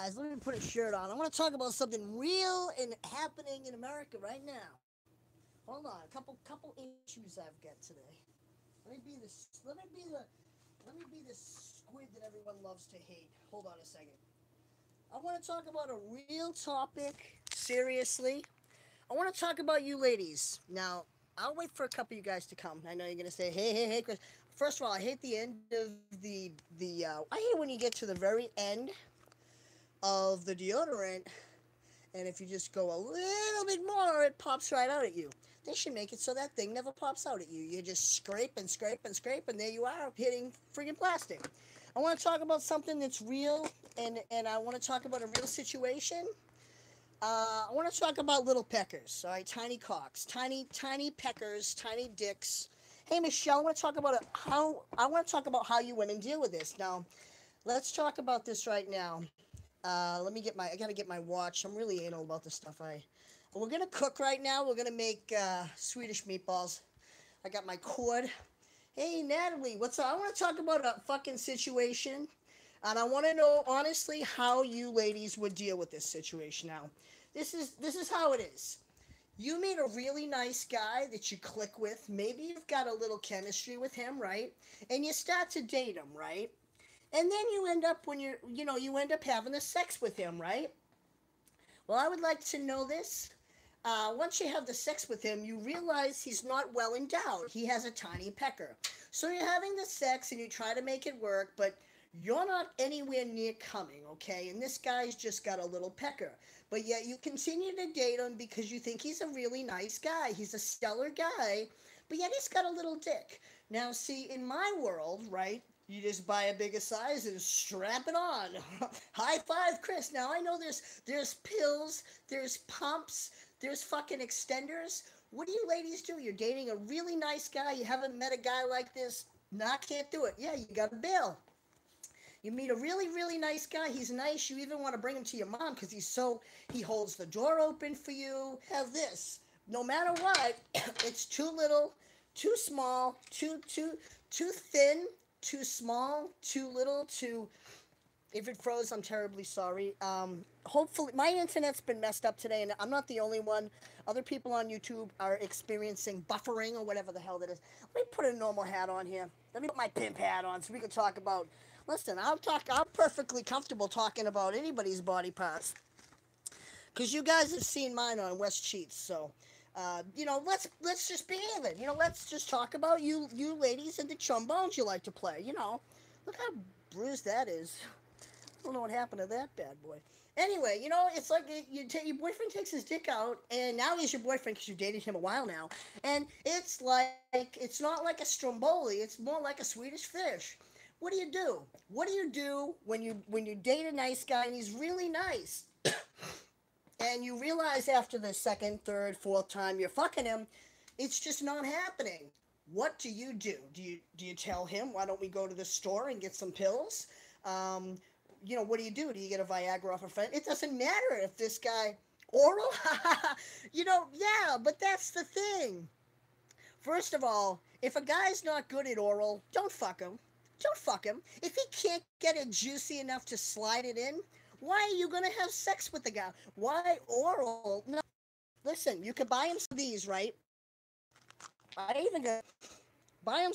guys, let me put a shirt on. I want to talk about something real and happening in America right now. Hold on, a couple issues I've got today. Let me be this. Let me be the squid that everyone loves to hate. Hold on a second. I want to talk about a real topic. Seriously, I want to talk about you ladies. Now, I'll wait for a couple of you guys to come. I know you're gonna say, "Hey, Chris." First of all, I hate the end of the. I hate when you get to the very end of the deodorant, and if you just go a little bit more, it pops right out at you. They should make it so that thing never pops out at you. You just scrape and scrape and scrape, and there you are hitting friggin' plastic. I want to talk about something that's real, and I want to talk about a real situation. I want to talk about little peckers, all right, tiny cocks, tiny peckers, tiny dicks. Hey, Michelle, I want to talk about how you women deal with this. Now, let's talk about this right now. Let me get my. I gotta get my watch. I'm really anal about this stuff. We're gonna cook right now. We're gonna make Swedish meatballs. I got my cord. Hey Natalie, what's up? I want to talk about a fucking situation, and I want to know honestly how you ladies would deal with this situation. Now, this is how it is. You meet a really nice guy that you click with. Maybe you've got a little chemistry with him, right? And you start to date him, right? And then you end up when you end up having the sex with him, right? Well, I would like to know this. Once you have the sex with him, you realize he's not well endowed. He has a tiny pecker. So you're having the sex and you try to make it work, but you're not anywhere near coming, okay? And this guy's just got a little pecker. But yet you continue to date him because you think he's a really nice guy. He's a stellar guy, but yet he's got a little dick. Now, see, in my world, right? You just buy a bigger size and strap it on. High five, Chris. Now I know there's pills, there's pumps, there's fucking extenders. What do you ladies do? You're dating a really nice guy. You haven't met a guy like this. Nah, can't do it. Yeah, you got a bill. You meet a really, really nice guy. He's nice. You even want to bring him to your mom because he holds the door open for you. Have this. No matter what, it's too little, too small, too thin, too small, too little, too. If it froze, I'm terribly sorry. Hopefully, my internet's been messed up today, and I'm not the only one. Other people on YouTube are experiencing buffering or whatever the hell that is. Let me put a normal hat on here. Let me put my pimp hat on so we can talk about. Listen, I'm perfectly comfortable talking about anybody's body parts because you guys have seen mine on West Cheats. So, let's just be even. Let's just talk about you ladies and the trombones you like to play. Look how bruised that is. I don't know what happened to that bad boy. Anyway, it's like your boyfriend takes his dick out, and now he's your boyfriend because you dated him a while now, and it's not like a stromboli. It's more like a Swedish fish. What do you do? What do you do when you date a nice guy and he's really nice? And you realize after the second, third, fourth time you're fucking him, it's just not happening. What do you do? Do you tell him, why don't we go to the store and get some pills? What do you do? Do you get a Viagra off a friend? It doesn't matter if this guy oral. Yeah, but that's the thing. First of all, if a guy's not good at oral, don't fuck him. Don't fuck him. If he can't get it juicy enough to slide it in, why are you gonna have sex with the guy? Why oral? No. Listen, you could buy him some of these, right? I even go buy him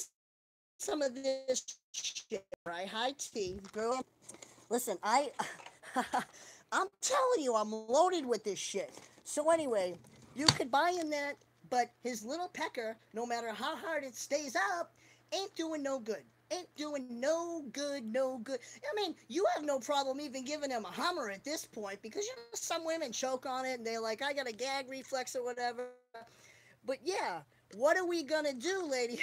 some of this shit, right? High tea, girl. Listen, I'm telling you, I'm loaded with this shit. So anyway, you could buy him that, but his little pecker, no matter how hard it stays up, ain't doing no good. Ain't doing no good, no good. I mean, you have no problem even giving him a Hummer at this point because some women choke on it and they're like, I got a gag reflex or whatever. But yeah, what are we gonna do, lady?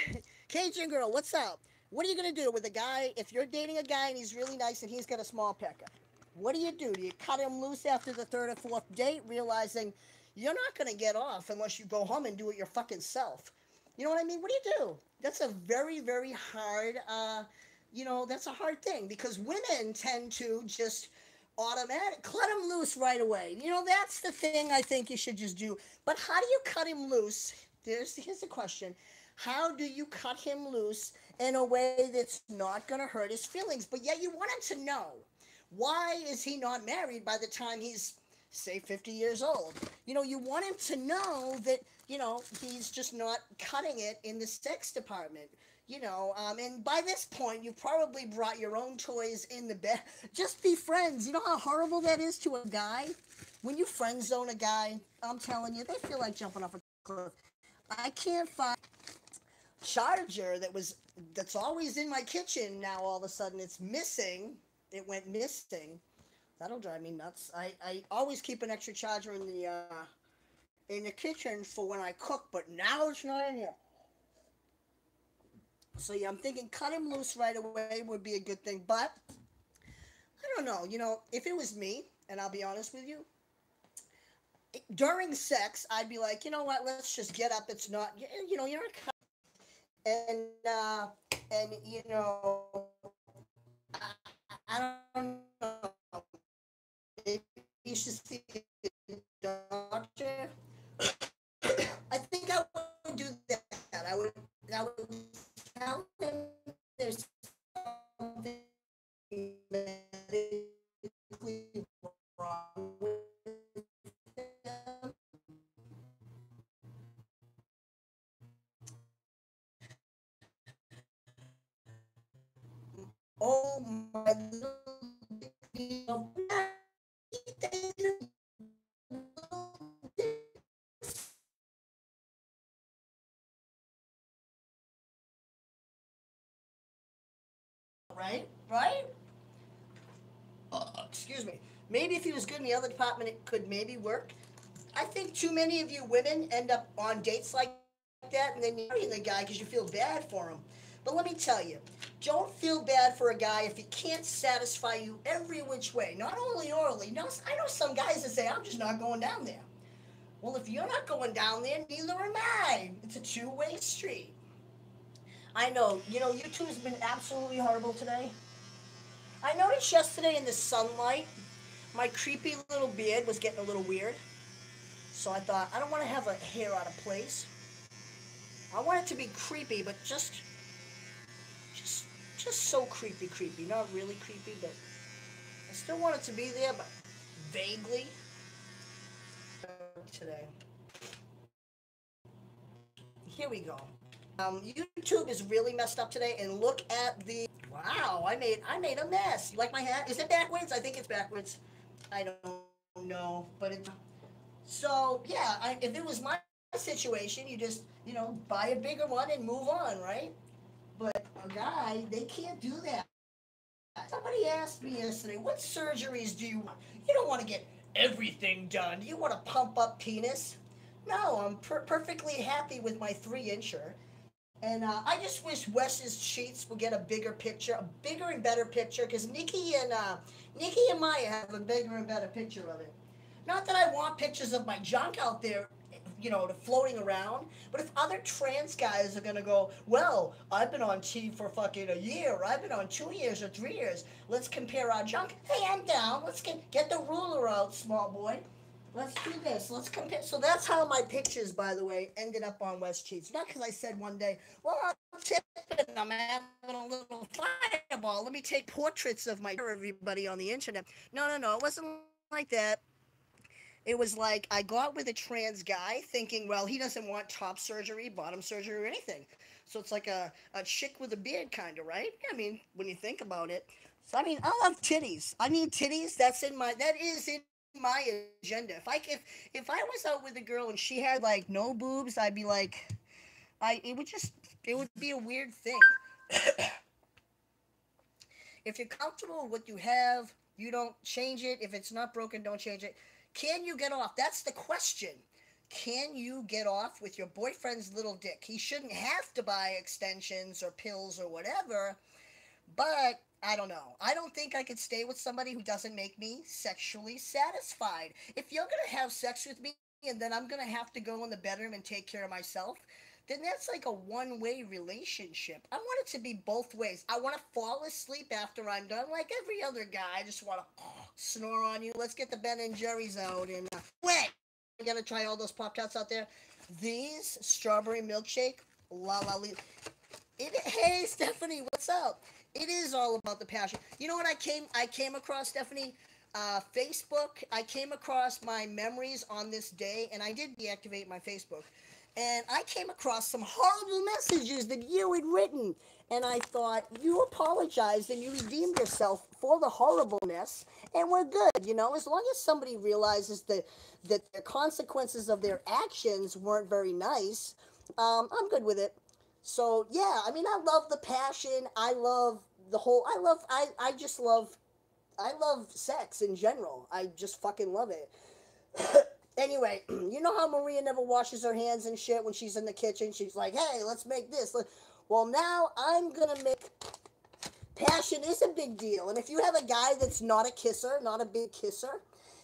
Cajun girl, what's up? What are you gonna do with a guy if you're dating a guy and he's really nice and he's got a small pecker? What do? Do you cut him loose after the third or fourth date, realizing you're not gonna get off unless you go home and do it your fucking self? You know what I mean? What do you do? That's a very, very hard, that's a hard thing because women tend to just cut him loose right away. That's the thing I think you should just do. But how do you cut him loose? Here's the question. How do you cut him loose in a way that's not going to hurt his feelings? But yet you want him to know. Why is he not married by the time he's, say, 50 years old? You want him to know that, he's just not cutting it in the sex department. And by this point, you've probably brought your own toys in the bed. Just be friends. You know how horrible that is to a guy? When you friend zone a guy, I'm telling you, they feel like jumping off a cliff. I can't find charger that's always in my kitchen. Now all of a sudden it's missing. It went missing. That'll drive me nuts. I always keep an extra charger in the kitchen for when I cook, but now it's not in here. So yeah, I'm thinking cut him loose right away would be a good thing. But I don't know. If it was me, and I'll be honest with you, during sex, I'd be like, you know what? Let's just get up. It's not, you're a and I don't know. Maybe you should see a doctor. I think I would do that. I would tell him there's something medically wrong with him. Oh my little right? Excuse me. Maybe if he was good in the other department, it could maybe work. I think too many of you women end up on dates like that, and then you're marrying the guy because you feel bad for him. But let me tell you, don't feel bad for a guy if he can't satisfy you every which way. Not only orally. No, I know some guys that say, I'm just not going down there. Well, if you're not going down there, neither am I. It's a two-way street. I know, YouTube's been absolutely horrible today. I noticed yesterday in the sunlight, my creepy little beard was getting a little weird. So I thought, I don't want to have a hair out of place. I want it to be creepy, but just, just so creepy. Not really creepy, but I still want it to be there, but vaguely. Today. Here we go. YouTube is really messed up today, and look at the. Wow, I made a mess. You like my hat? Is it backwards? I think it's backwards. I don't know, but it's. So yeah, if it was my situation, you just buy a bigger one and move on, right? But a guy, they can't do that. Somebody asked me yesterday, what surgeries do you want? You don't want to get everything done. Do you want to pump up penis? No, I'm perfectly happy with my 3-incher. And I just wish Wes's sheets would get a bigger picture, a bigger and better picture, because Nikki and Maya have a bigger and better picture of it. Not that I want pictures of my junk out there, floating around. But if other trans guys are gonna go, well, I've been on T for fucking a year, or I've been on 2 years or 3 years. Let's compare our junk. Hey, I'm down. Let's get the ruler out, small boy. Let's do this. Let's compare. So that's how my pictures, by the way, ended up on West Cheats. Not because I said one day, well, I'm tipping, I'm having a little fireball. Let me take portraits of everybody on the internet. No. It wasn't like that. It was like I got with a trans guy thinking, well, he doesn't want top surgery, bottom surgery, or anything. So it's like a chick with a beard kind of, right? I mean, when you think about it. So I mean, I love titties. I need titties. That is in my agenda. If I was out with a girl and she had like no boobs, I'd be like it would be a weird thing. If you're comfortable with what you have, you don't change it. If it's not broken, don't change it. Can you get off? That's the question. Can you get off with your boyfriend's little dick? He shouldn't have to buy extensions or pills or whatever, but I don't know. I don't think I could stay with somebody who doesn't make me sexually satisfied. If you're going to have sex with me and then I'm going to have to go in the bedroom and take care of myself, then that's like a one-way relationship. I want it to be both ways. I want to fall asleep after I'm done like every other guy. I just want to snore on you. Let's get the Ben and Jerry's out and wait. I got to try all those Pop-Tarts out there. These strawberry milkshake, la la la. Hey, Stephanie, what's up? It is all about the passion. You know what I came across, Stephanie? Facebook. I came across my memories on this day, and I did deactivate my Facebook. And I came across some horrible messages that you had written. And I thought, you apologized and you redeemed yourself for the horribleness, and we're good. As long as somebody realizes that the consequences of their actions weren't very nice, I'm good with it. So yeah, I mean, I love the passion. I love the whole. I love sex in general. I just fucking love it. Anyway, you know how Maria never washes her hands and shit when she's in the kitchen? She's like, hey, let's make this. Well, now I'm gonna make. Passion is a big deal. And if you have a guy that's not a kisser, not a big kisser,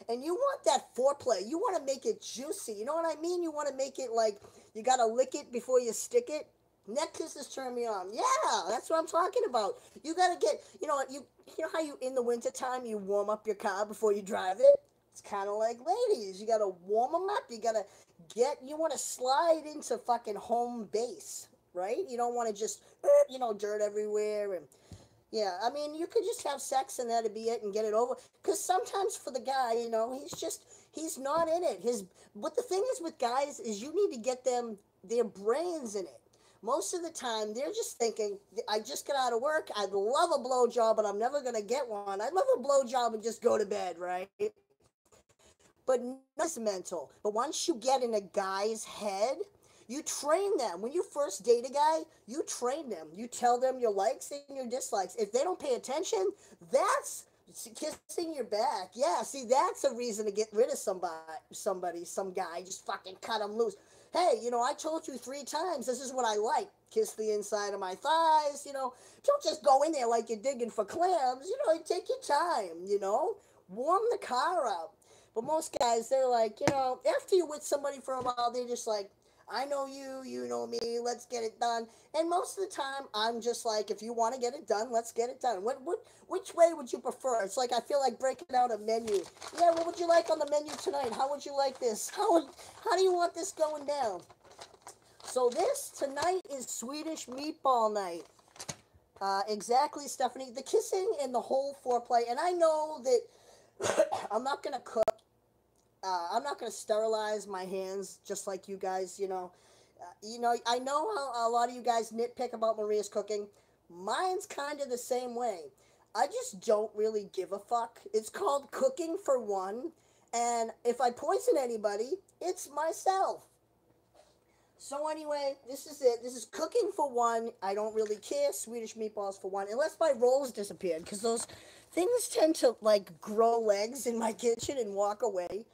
and you want that foreplay, you want to make it juicy. You know what I mean? You want to make it like you got to lick it before you stick it. Neck kisses turn me on. Yeah, that's what I'm talking about. You got to get, you know how you in the wintertime you warm up your car before you drive it? It's kind of like ladies. You got to warm them up. You want to slide into fucking home base, right? You don't want to just, dirt everywhere and yeah, I mean, you could just have sex and that'd be it and get it over. Because sometimes for the guy, he's not in it. But the thing is with guys is you need to get their brains in it. Most of the time, they're just thinking, I just got out of work. I'd love a blowjob, but I'm never going to get one. I'd love a blowjob and just go to bed, right? But none is mental. But once you get in a guy's head, you train them. When you first date a guy, you train them. You tell them your likes and your dislikes. If they don't pay attention, that's kissing your back. Yeah, see, that's a reason to get rid of some guy. Just fucking cut them loose. Hey, I told you 3 times this is what I like. Kiss the inside of my thighs, Don't just go in there like you're digging for clams. Take your time, Warm the car up. But most guys, they're like, after you're with somebody for a while, they're just like, I know you, you know me, let's get it done. And most of the time, I'm just like, if you want to get it done, let's get it done. Which way would you prefer? It's like I feel like breaking out a menu. Yeah, what would you like on the menu tonight? How would you like this? How do you want this going down? So this tonight is Swedish meatball night. Exactly, Stephanie. The kissing and the whole foreplay. And I know that I'm not gonna cook. I'm not going to sterilize my hands just like you guys, I know how a lot of you guys nitpick about Maria's cooking. Mine's kind of the same way. I just don't really give a fuck. It's called cooking for one, and if I poison anybody, it's myself. So anyway, this is it. This is cooking for one. I don't really care. Swedish meatballs for one, unless my rolls disappeared, because those things tend to like grow legs in my kitchen and walk away.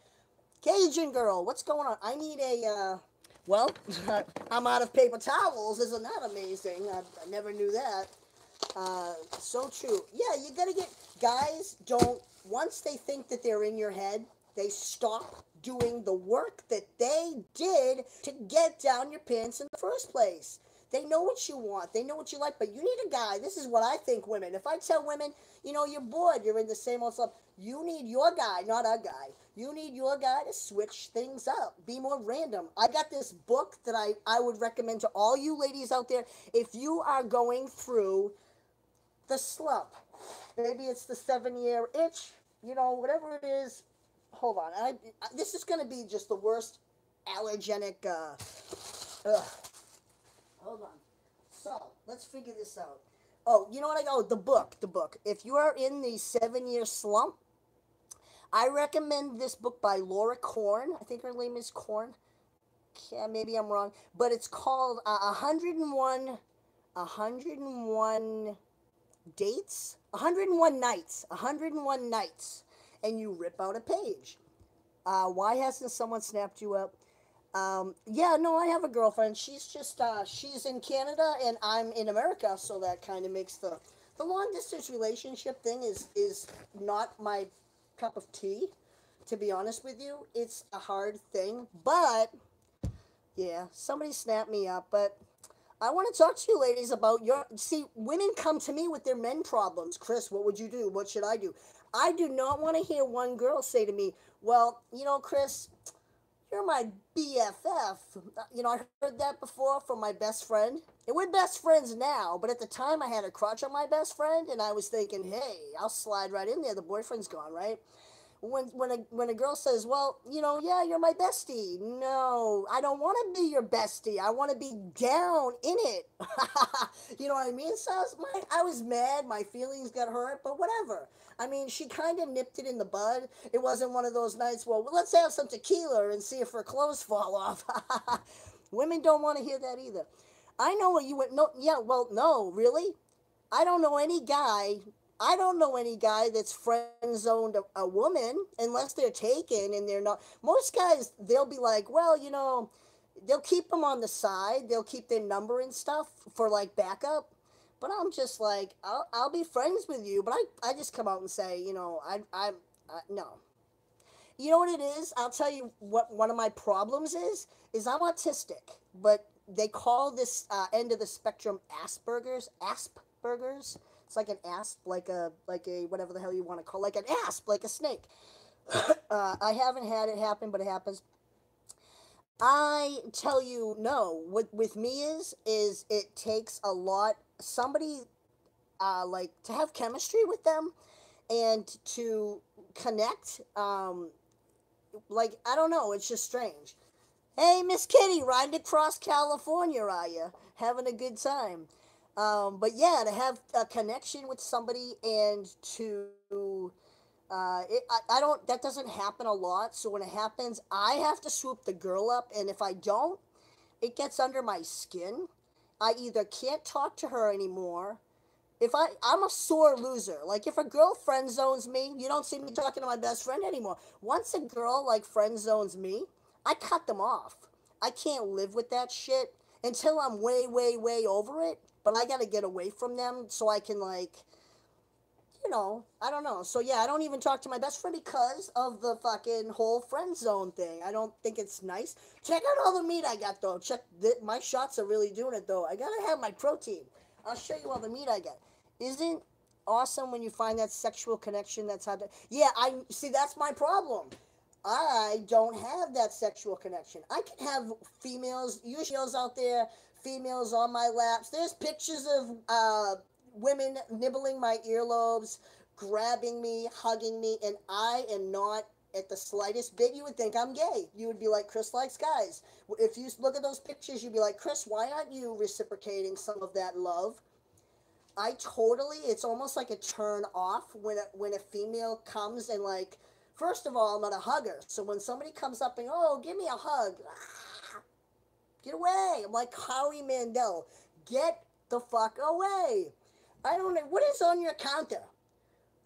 Cajun girl, what's going on? I need well, I'm out of paper towels. Isn't that amazing? I never knew that. So true. Yeah, you gotta get, guys don't, once they think that they're in your head, they stop doing the work that they did to get down your pants in the first place. They know what you want. They know what you like, but you need a guy. This is what I think women. If I tell women, you're bored, you're in the same old stuff, you need your guy, not a guy. You need your guy to switch things up. Be more random. I got this book that I would recommend to all you ladies out there. If you are going through the slump, maybe it's the 7-year itch, whatever it is. Hold on. This is going to be just the worst allergenic, hold on. So, let's figure this out. Oh, you know what the book. If you are in the 7-year slump, I recommend this book by Laura Korn. I think her name is Korn. Yeah, maybe I'm wrong. But it's called 101 dates, 101 nights, 101 nights. And you rip out a page. Why hasn't someone snapped you up? Yeah, no, I have a girlfriend. She's just, she's in Canada and I'm in America, so that kind of makes the long distance relationship thing is not my cup of tea, to be honest with you. It's a hard thing, but, yeah, somebody snapped me up, but I want to talk to you ladies about women come to me with their men problems. Chris, what would you do? What should I do? I do not want to hear one girl say to me, well, Chris, you're my BFF. I heard that before from my best friend. And we're best friends now, but at the time I had a crush on my best friend, and I was thinking, hey, I'll slide right in there. The boyfriend's gone, right? When a girl says, well, yeah, you're my bestie. No, I don't want to be your bestie. I want to be down in it. You know what I mean? So I was mad. My feelings got hurt, but whatever. I mean, she kind of nipped it in the bud. It wasn't one of those nights, well, let's have some tequila and see if her clothes fall off. Women don't want to hear that either. I know what you went, no, yeah, well, no, really? I don't know any guy. I don't know any guy that's friend zoned a woman unless they're taken and they're not. Most guys, they'll be like, well, they'll keep them on the side. They'll keep their number and stuff for like backup. But I'm just like, I'll be friends with you. But I just come out and say, no. You know what it is? I'll tell you what one of my problems is I'm autistic, but they call this end of the spectrum Asperger's. It's like an asp, like a whatever the hell you want to call, like an asp, like a snake. I haven't had it happen, but it happens. I tell you, no. What with me is it takes a lot. Somebody like to have chemistry with them and to connect. Like I don't know. It's just strange. Hey, Miss Kitty, riding across California, are you? Having a good time. But yeah, to have a connection with somebody and to, I don't, that doesn't happen a lot. So when it happens, I have to swoop the girl up. And if I don't, it gets under my skin. I either can't talk to her anymore. I'm a sore loser. Like if a girl friend zones me, you don't see me talking to my best friend anymore. Once a girl like friend zones me, I cut them off. I can't live with that shit until I'm way, way, way over it. But I gotta get away from them so I can like, I don't know. So yeah, I don't even talk to my best friend because of the fucking whole friend zone thing. I don't think it's nice. Check out all the meat I got though. My shots are really doing it though. I gotta have my protein. I'll show you all the meat I got. Isn't awesome when you find that sexual connection that's had to, yeah, I see that's my problem. I don't have that sexual connection. I can have females, usually out there, females on my laps. There's pictures of women nibbling my earlobes, grabbing me, hugging me, and I am not at the slightest bit. You would think I'm gay. You would be like, Chris likes guys. If you look at those pictures, you'd be like, Chris, why aren't you reciprocating some of that love? It's almost like a turn off when a female comes and like, first of all, I'm not a hugger. So when somebody comes up and, oh, give me a hug, get away. I'm like Howie Mandel. Get the fuck away. I don't know. What is on your counter?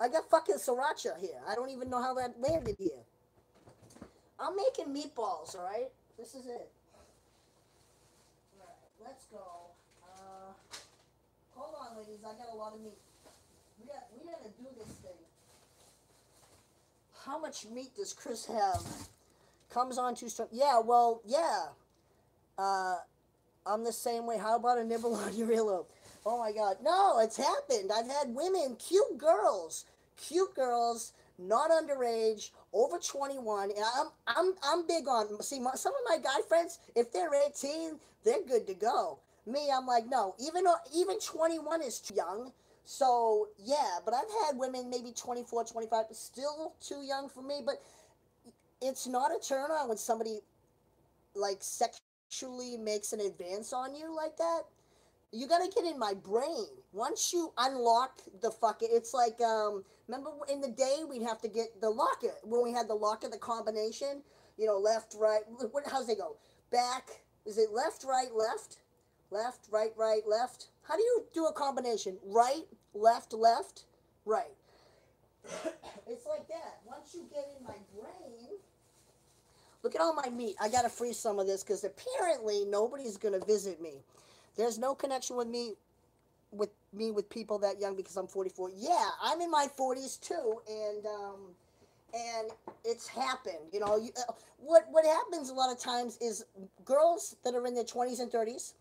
I got fucking sriracha here. I don't even know how that landed here. I'm making meatballs, all right? This is it. All right, let's go. Hold on, ladies. I got a lot of meat. We gotta do this thing. How much meat does Chris have? Comes on too strong. Yeah, well, yeah. Uh, I'm the same way. How about a nibble on your earlobe? Oh my God. No, it's happened. I've had women, cute girls, not underage, over 21. And I'm big on, see, some of my guy friends, if they're 18, they're good to go. Me, I'm like, no, even 21 is too young. So, yeah, but I've had women maybe 24, 25, still too young for me. But it's not a turn on when somebody, like, sexually makes an advance on you like that. You gotta get in my brain. Once you unlock the fucking, it's like, remember in the day we'd have to get the locker, when we had the locker, the combination, left, right, how's it go? Back, is it left, right, left? Left, right, right, left. How do you do a combination? Right, left, right. It's like that. Once you get in my brain, look at all my meat. I gotta freeze some of this because apparently nobody's gonna visit me. There's no connection with people that young because I'm 44. Yeah, I'm in my 40s too, and it's happened. What happens a lot of times is girls that are in their 20s and 30s.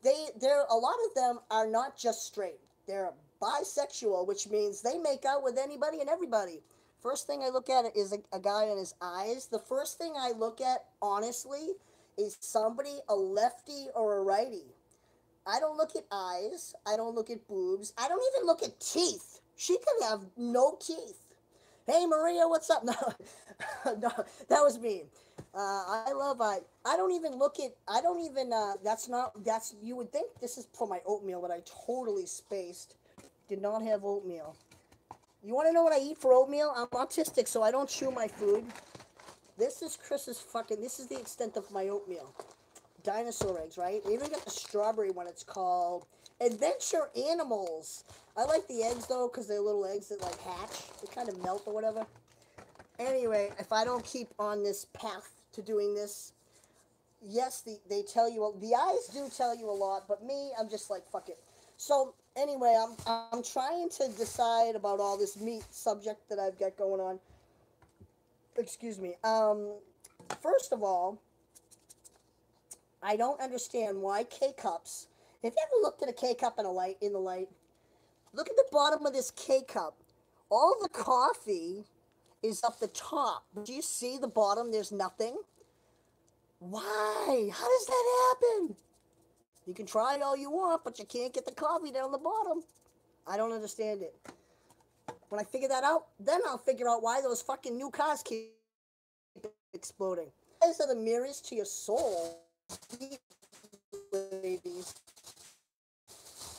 They're a lot of them are not just straight. They're bisexual, which means they make out with anybody and everybody. First thing I look at is a guy in his eyes. The first thing I look at, honestly, is somebody, a lefty or a righty. I don't look at eyes. I don't look at boobs. I don't even look at teeth. She can have no teeth. Hey Maria, what's up? No, no, that was me. I love. I don't even look at. I don't even. That's not. That's. You would think this is for my oatmeal, but I totally spaced. Did not have oatmeal. You want to know what I eat for oatmeal? I'm autistic, so I don't chew my food. This is Chris's fucking. This is the extent of my oatmeal. Dinosaur eggs, right? I even got the strawberry one. It's called Adventure Animals. I like the eggs though, because they're little eggs that like hatch. They kind of melt or whatever. Anyway, if I don't keep on this path to doing this, yes, they tell you, the eyes do tell you a lot, but me, I'm just like, fuck it. So anyway, I'm trying to decide about all this meat subject that I've got going on. Excuse me. First of all, I don't understand why K cups. Have you ever looked at a K cup in the light? Look at the bottom of this K cup. All the coffee is up the top. Do you see the bottom? There's nothing. Why? How does that happen? You can try it all you want, but you can't get the coffee down the bottom. I don't understand it. When I figure that out, then I'll figure out why those fucking new cars keep exploding. Eyes are the mirrors to your soul, ladies.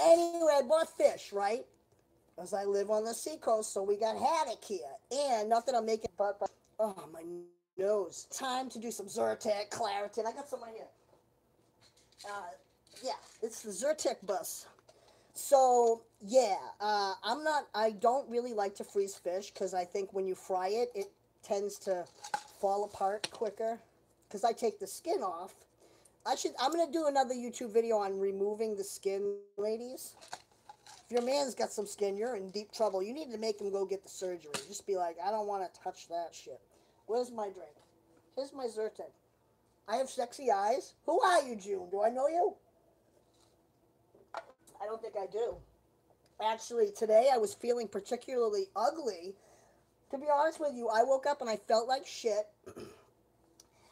Anyway, I bought fish, right? Because I live on the seacoast, so we got haddock here. And not that I'm making, but oh, my nose. Time to do some Zyrtec, Claritin. I got some right here. Yeah, it's the Zyrtec bus. So, yeah, I don't really like to freeze fish because I think when you fry it, it tends to fall apart quicker. Because I take the skin off. I'm going to do another YouTube video on removing the skin, ladies. If your man's got some skin, you're in deep trouble. You need to make him go get the surgery. Just be like, I don't want to touch that shit. Where's my drink? Here's my Zyrtec. I have sexy eyes. Who are you, June? Do I know you? I don't think I do. Actually, today I was feeling particularly ugly. To be honest with you, I woke up and I felt like shit.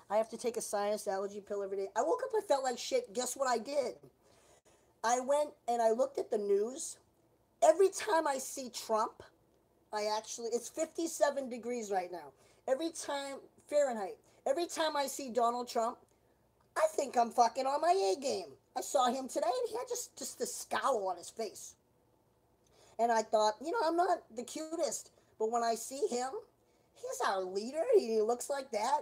I have to take a sinus allergy pill every day. I woke up and felt like shit. Guess what I did? I went and I looked at the news. Every time I see Trump, it's 57 degrees right now. Every time, Fahrenheit. Every time I see Donald Trump, I think I'm fucking on my A game. I saw him today and he had just this scowl on his face. And I thought, I'm not the cutest, but when I see him, he's our leader. He looks like that.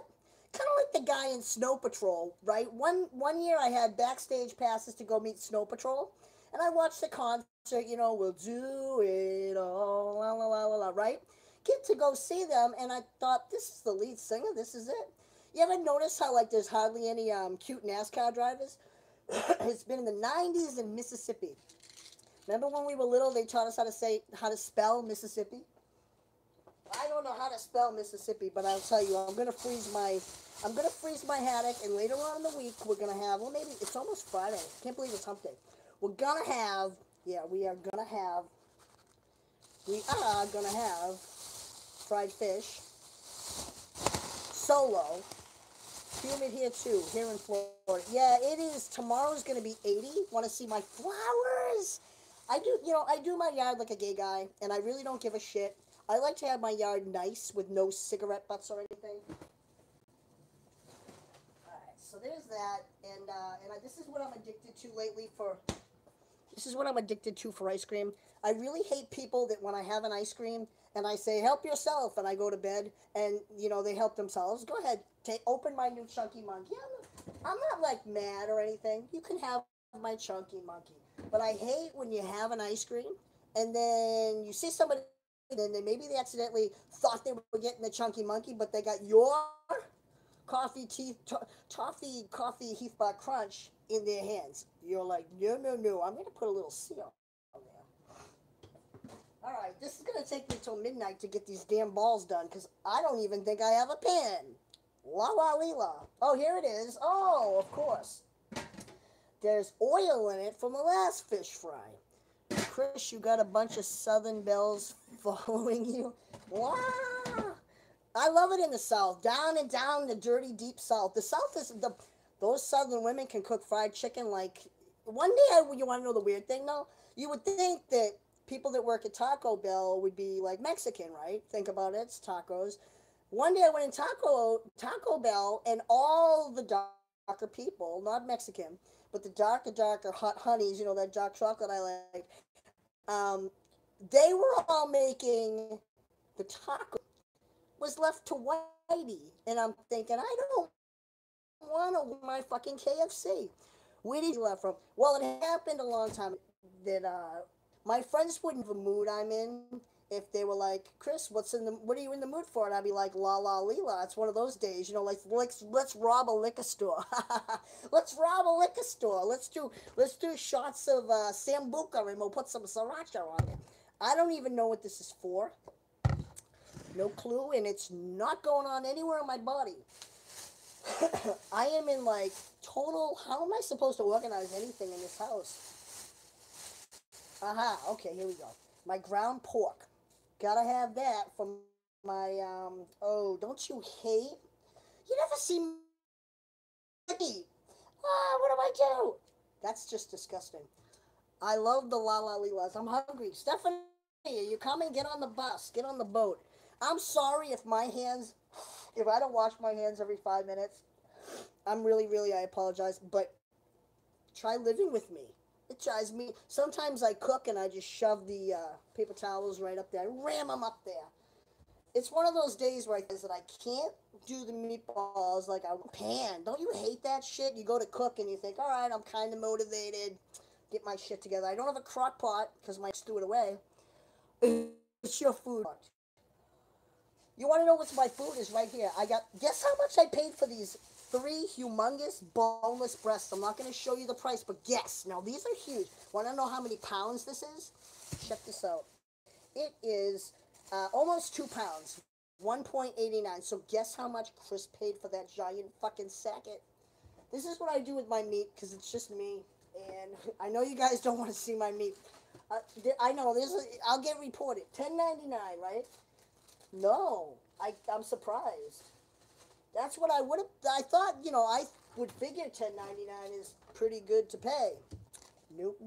Kind of like the guy in Snow Patrol, right? One year I had backstage passes to go meet Snow Patrol, and I watched the concert, we'll do it all, la la la la la, right? Get to go see them, and I thought, this is the lead singer, this is it. You ever notice how, like, there's hardly any cute NASCAR drivers? It's been in the 90s in Mississippi. Remember when we were little, they taught us how to spell Mississippi? I don't know how to spell Mississippi, but I'll tell you, I'm gonna freeze my haddock, and later on in the week we're gonna have. Well, maybe it's almost Friday. Can't believe it's hump day. We are gonna have fried fish, solo. Humid here too, here in Florida. Yeah, it is. Tomorrow's gonna be 80. Want to see my flowers? I do my yard like a gay guy, and I really don't give a shit. I like to have my yard nice with no cigarette butts or anything. Alright, so there's that, and this is what I'm addicted to lately this is what I'm addicted to for ice cream. I really hate people that when I have an ice cream and I say, help yourself, and I go to bed and, they help themselves. Go ahead, open my new Chunky Monkey. I'm not like mad or anything. You can have my Chunky Monkey. But I hate when you have an ice cream and then you see somebody and then maybe they accidentally thought they were getting the Chunky Monkey, but they got your toffee Heath Bar Crunch in their hands. You're like, no, I'm going to put a little seal on there. All right, this is going to take me till midnight to get these damn balls done because I don't even think I have a pen. La la la. Oh, here it is. Oh, of course. There's oil in it from the last fish fry. Chris, you got a bunch of Southern belles following you. Wow. I love it in the South. Down and down the dirty, deep South. The South is those Southern women can cook fried chicken like one day, you want to know the weird thing though? You would think that people that work at Taco Bell would be like Mexican, right? Think about it, it's tacos. One day I went in Taco Bell, and all the darker people, not Mexican, but the darker hot honeys, that dark chocolate I like. Um, they were all making the taco was left to Whitey, and I'm thinking, I don't want to waste my fucking KFC. Where did you get the KFC left from? Well, it happened a long time that my friends wouldn't know the mood I'm in if they were like, Chris, what are you in the mood for? And I'd be like, la la lila. It's one of those days, like let's rob a liquor store. Let's rob a liquor store. Let's do shots of sambuca, and we'll put some sriracha on it. I don't even know what this is for. No clue, and it's not going on anywhere in my body. I am in like total. How am I supposed to organize anything in this house? Aha, okay, here we go. My ground pork. Gotta have that for my, oh, don't you hate? You never see me eat. Ah, what do I do? That's just disgusting. I love the la la lilas. I'm hungry. Stephanie, you coming? Get on the bus. Get on the boat. I'm sorry if my hands, if I don't wash my hands every 5 minutes. I'm really, I apologize, but try living with me. It drives me. Sometimes I cook and I just shove the paper towels right up there, ram them up there. It's one of those days where I can't do the meatballs like I pan. Don't you hate that shit? You go to cook and you think, all right, I'm kind of motivated, get my shit together. I don't have a crock pot because my threw it away. It's your food. You want to know what's my food is right here. Guess how much I paid for these three humongous boneless breasts. I'm not going to show you the price, but guess. Now, these are huge. Want to know how many pounds this is? Check this out. It is almost 2 pounds, 1.89. So guess how much Chris paid for that giant fucking sacket? This is what I do with my meat because it's just me. And I know you guys don't want to see my meat. I know, I'll get reported. $10.99, right? No, I'm surprised. That's what I would have. I thought, I would figure 10.99 is pretty good to pay. Nope.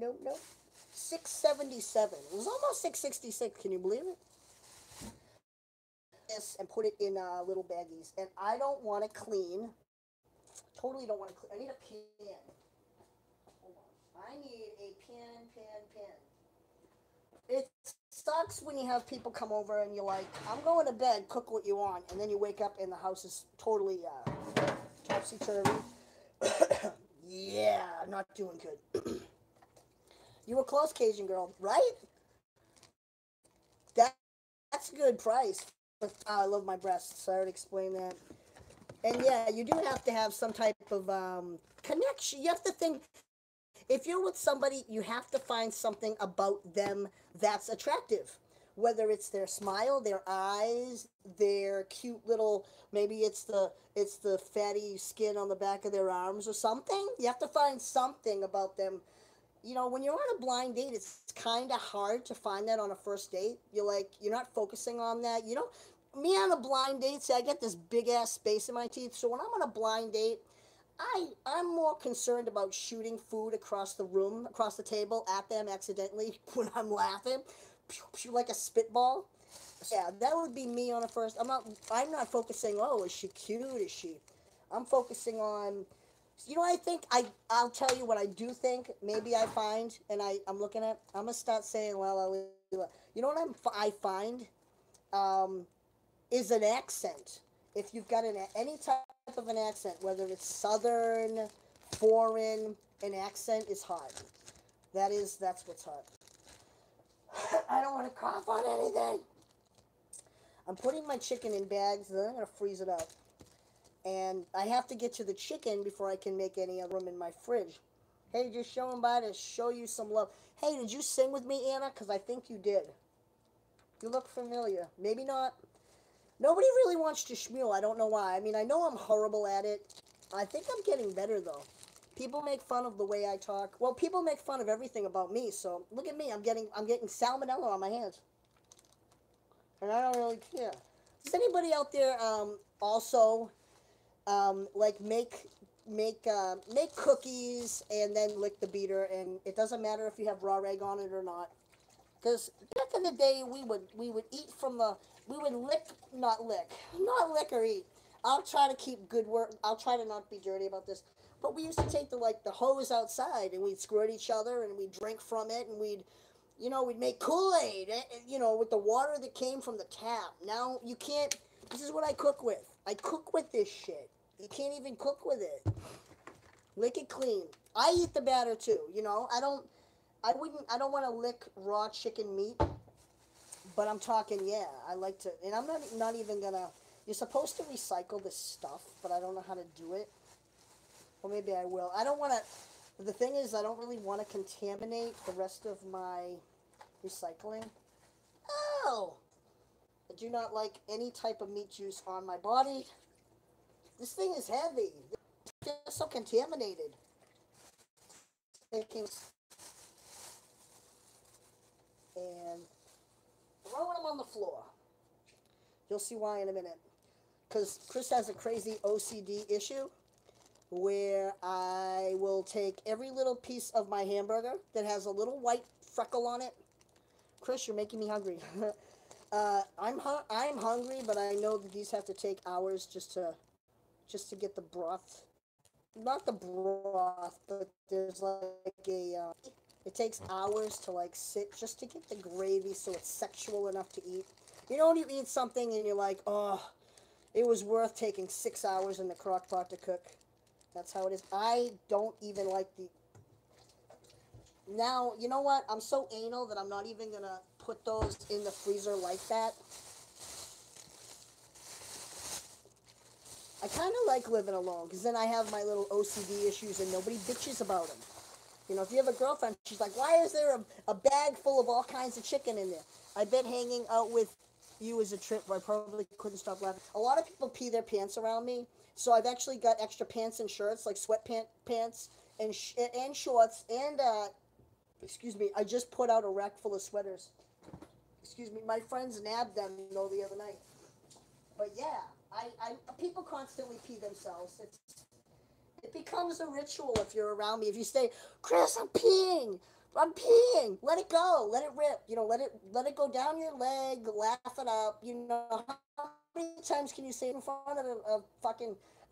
677. It was almost 666. Can you believe it? This and put it in little baggies. And I don't want to clean. Totally don't want to clean. I need a pan. Hold on. I need a pan. It sucks when you have people come over and you're like, I'm going to bed, cook what you want, and then you wake up and the house is totally topsy-turvy. Yeah, not doing good. You were close, Cajun girl, right? That's a good price. I love my breasts. Sorry to explain that. And yeah, you do have to have some type of connection. You have to think, if you're with somebody, you have to find something about them that's attractive. Whether it's their smile, their eyes, their cute little, maybe it's the fatty skin on the back of their arms or something. You have to find something about them. When you're on a blind date, it's kind of hard to find that on a first date. You're not focusing on that. Me on a blind date, say I get this big ass space in my teeth. So when I'm on a blind date, I'm more concerned about shooting food across the room, across the table at them accidentally when I'm laughing, like a spitball. Yeah, that would be me on a first. I'm not focusing. Oh, is she cute? Is she? I'm focusing on. I think I'll tell you what I do think. Maybe I find, and I'm looking at. I'm gonna start saying la la la. You know what I find, um, is an accent. If you've got any type of an accent, whether it's southern, foreign, an accent is hot. That's what's hot. I don't want to cough on anything. I'm putting my chicken in bags, then I'm gonna freeze it up. And I have to get to the chicken before I can make any other room in my fridge. Hey, just showing by to show you some love. Hey, did you sing with me, Anna? Because I think you did. You look familiar. Maybe not. Nobody really wants to schmule. I don't know why. I mean, I know I'm horrible at it. I think I'm getting better, though. People make fun of the way I talk. Well, people make fun of everything about me. So look at me. I'm getting salmonella on my hands, and I don't really care. Does anybody out there also like make make cookies and then lick the beater, and it doesn't matter if you have raw egg on it or not. Because back in the day, we would eat from the we would lick, not lick or eat. I'll try to keep good work. I'll try to not be dirty about this. But we used to take the hose outside and we'd squirt each other and we'd drink from it and we'd make Kool Aid, with the water that came from the tap. Now you can't. This is what I cook with. I cook with this shit. You can't even cook with it. Lick it clean. I eat the batter too. I don't want to lick raw chicken meat, but I'm talking, yeah, I like to, and I'm not even gonna, you're supposed to recycle this stuff, but I don't know how to do it, or maybe I will. I don't want to, the thing is, I don't really want to contaminate the rest of my recycling. Oh! I do not like any type of meat juice on my body. This thing is heavy. It's so contaminated. Taking and throwing them on the floor. You'll see why in a minute. Because Chris has a crazy OCD issue where I will take every little piece of my hamburger that has a little white freckle on it. Chris, you're making me hungry. I'm hungry, but I know that these have to take hours just to get the broth. Not the broth, but there's like it takes hours to like sit just to get the gravy so it's sexual enough to eat. You know when you eat something and you're like, oh, it was worth taking 6 hours in the crock pot to cook. That's how it is. I don't even like Now, you know what? I'm so anal that I'm not even going to put those in the freezer like that. I kind of like living alone because then I have my little OCD issues and nobody bitches about them. If you have a girlfriend, she's like, why is there a bag full of all kinds of chicken in there? I bet hanging out with you is a trip where I probably couldn't stop laughing. A lot of people pee their pants around me, so I've actually got extra pants and shirts, like pants and shorts, and, excuse me, I just put out a rack full of sweaters. Excuse me, my friends nabbed them, the other night. But yeah, people constantly pee themselves. It becomes a ritual if you're around me. If you say, Chris, I'm peeing. Let it go. Let it rip. Let it go down your leg. Laugh it up. How many times can you say it in front of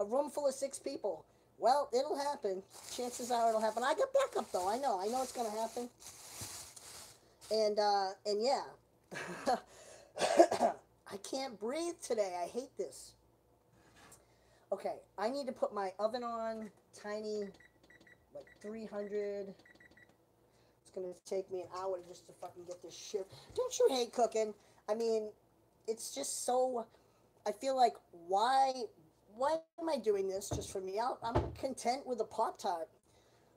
a room full of 6 people? Well, it'll happen. Chances are it'll happen. I got backup though. I know it's gonna happen. And yeah. I can't breathe today. I hate this. Okay, I need to put my oven on, tiny, like 300. It's going to take me an hour just to fucking get this shit. Don't you hate cooking? I mean, it's just so, I feel like, why am I doing this just for me? I'm content with a Pop-Tart.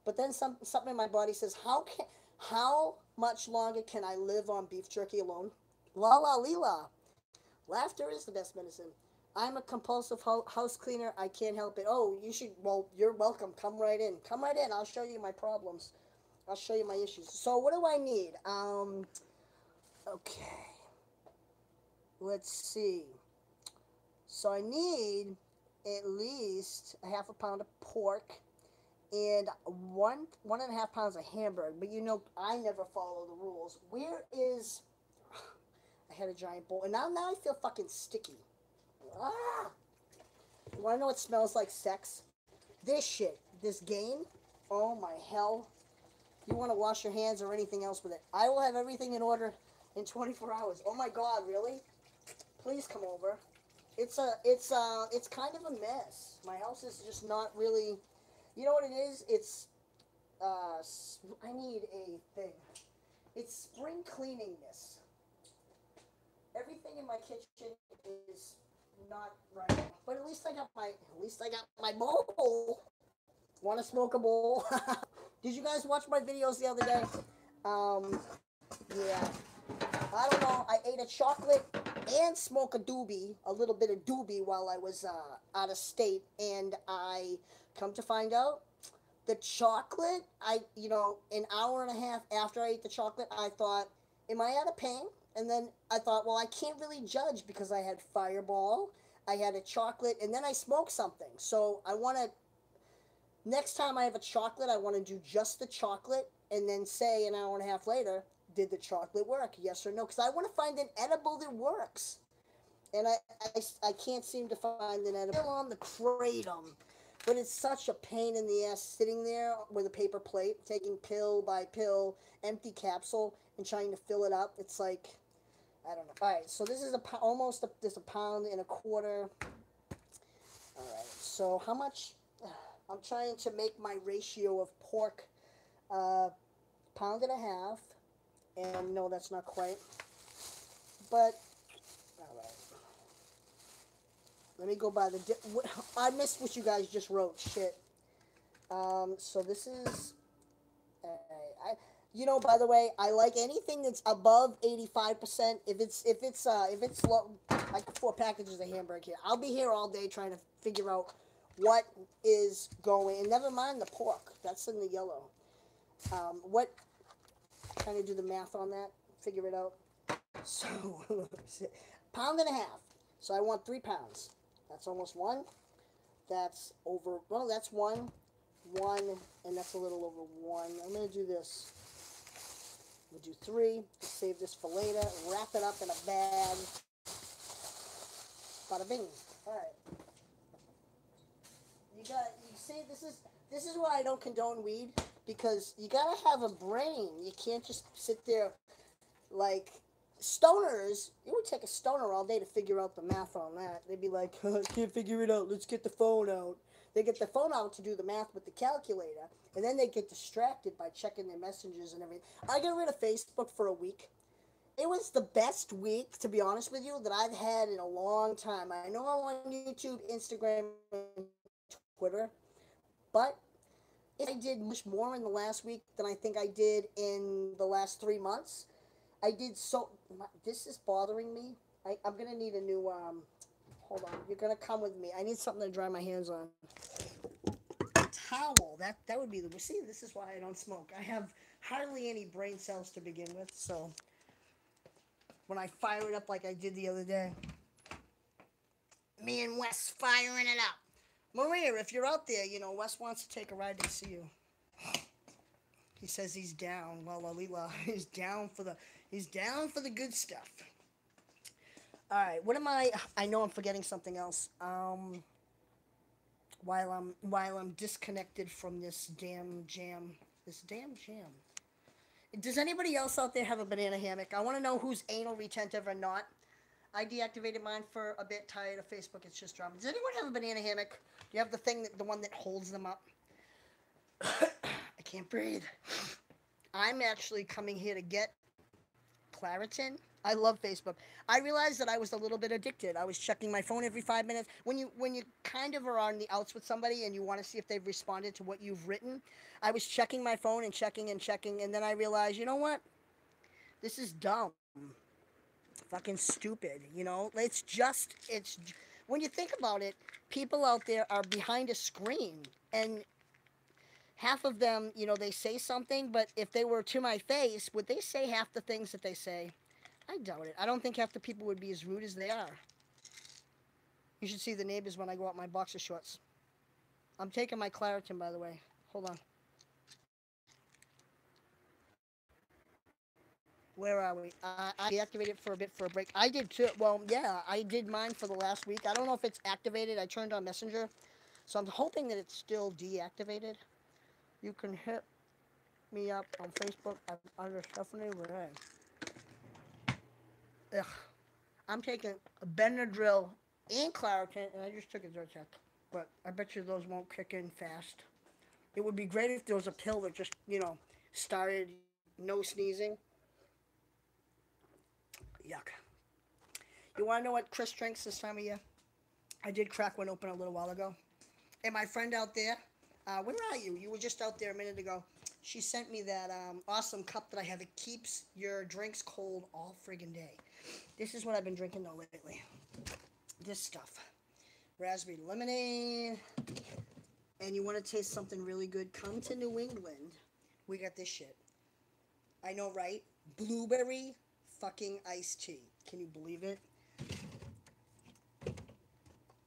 But then something in my body says, how much longer can I live on beef jerky alone? La la lila. Laughter is the best medicine. I'm a compulsive house cleaner. I can't help it. Oh, you should. Well, you're welcome. Come right in. Come right in. I'll show you my problems. I'll show you my issues. So what do I need? Okay. Let's see. So I need at least a half a pound of pork and one and a half pounds of hamburger. But I never follow the rules. Where is? I had a giant bowl, and now I feel fucking sticky. Ah! You want to know what smells like sex? This shit. This game. Oh my hell. You want to wash your hands or anything else with it. I will have everything in order in 24 hours. Oh my god, really? Please come over. It's kind of a mess. My house is just not really, you know what it is? It's, I need a thing. It's spring cleaningness. Everything in my kitchen is not right. But at least I got my bowl. Want to smoke a bowl? Did you guys watch my videos the other day? Yeah. I don't know. I ate a chocolate and smoked a little bit of doobie while I was out of state, and I come to find out the chocolate. An hour and a half after I ate the chocolate, I thought, am I out of pain? And then I thought, well, I can't really judge because I had Fireball, I had a chocolate, and then I smoked something. So I want to Next time I have a chocolate, I want to do just the chocolate and then say an hour and a half later, did the chocolate work? Yes or no? Because I want to find an edible that works. And I can't seem to find an edible. Still on the kratom, but it's such a pain in the ass sitting there with a paper plate, taking pill by pill, empty capsule, and trying to fill it up. It's like, I don't know. All right, so this is almost this a pound and a quarter. All right, so how much? I'm trying to make my ratio of pork pound and a half, and no, that's not quite. But all right, let me go by the. I missed what you guys just wrote. Shit. So this is. By the way, I like anything that's above 85%. If it's low, I got 4 packages of hamburger here. I'll be here all day trying to figure out what is going. And never mind the pork. That's in the yellow. What? Trying to do the math on that. Figure it out. So, pound and a half. So I want 3 pounds. That's almost one. That's over. Well, that's one, and that's a little over one. I'm gonna do this. We'll do 3. Save this for later. Wrap it up in a bag. Bada bing. All right. You see, this is why I don't condone weed, because you gotta have a brain. You can't just sit there like stoners. It would take a stoner all day to figure out the math on that. They'd be like, I can't figure it out. Let's get the phone out. They get the phone out to do the math with the calculator, and then they get distracted by checking their messages and everything. I got rid of Facebook for a week. It was the best week, to be honest with you, that I've had in a long time. I know I'm on YouTube, Instagram, and Twitter, but I did much more in the last week than I think I did in the last 3 months. I did so. This is bothering me. I'm gonna need a new. Hold on. You're gonna come with me. I need something to dry my hands on. Towel. That would be the. See, this is why I don't smoke. I have hardly any brain cells to begin with. So when I fire it up like I did the other day, me and Wes firing it up. Maria, if you're out there, Wes wants to take a ride to see you. He says he's down. La la la. He's down for the good stuff. All right. What am I? I know I'm forgetting something else. While I'm disconnected from this damn jam. This damn jam. Does anybody else out there have a banana hammock? I want to know who's anal retentive or not. I deactivated mine for a bit. Tired of Facebook. It's just drama. Does anyone have a banana hammock? Do you have the one that holds them up? I can't breathe. I'm actually coming here to get Claritin. I love Facebook. I realized that I was a little bit addicted. I was checking my phone every 5 minutes. When you kind of are on the outs with somebody and you want to see if they've responded to what you've written, I was checking my phone and checking and checking, and then I realized, you know what? This is dumb. Fucking stupid. It's when you think about it, people out there are behind a screen, and half of them, they say something, but if they were to my face, would they say half the things that they say? I doubt it. I don't think half the people would be as rude as they are. You should see the neighbors when I go out my boxer shorts. I'm taking my Claritin, by the way. Hold on. Where are we? I deactivated for a bit for a break. I did too. Well, yeah, I did mine for the last week. I don't know if it's activated. I turned on Messenger, so I'm hoping that it's still deactivated. You can hit me up on Facebook under Stephanie Ray. Ugh. I'm taking a Benadryl and Claritin, and I just took a Zyrtec. But I bet you those won't kick in fast. It would be great if there was a pill that just, started no sneezing. Yuck. You want to know what Chris drinks this time of year? I did crack one open a little while ago. And my friend out there, where are you? You were just out there a minute ago. She sent me that awesome cup that I have. It keeps your drinks cold all friggin' day. This is what I've been drinking though lately. This stuff. Raspberry lemonade. And you want to taste something really good? Come to New England. We got this shit. I know, right? Blueberry fucking iced tea. Can you believe it?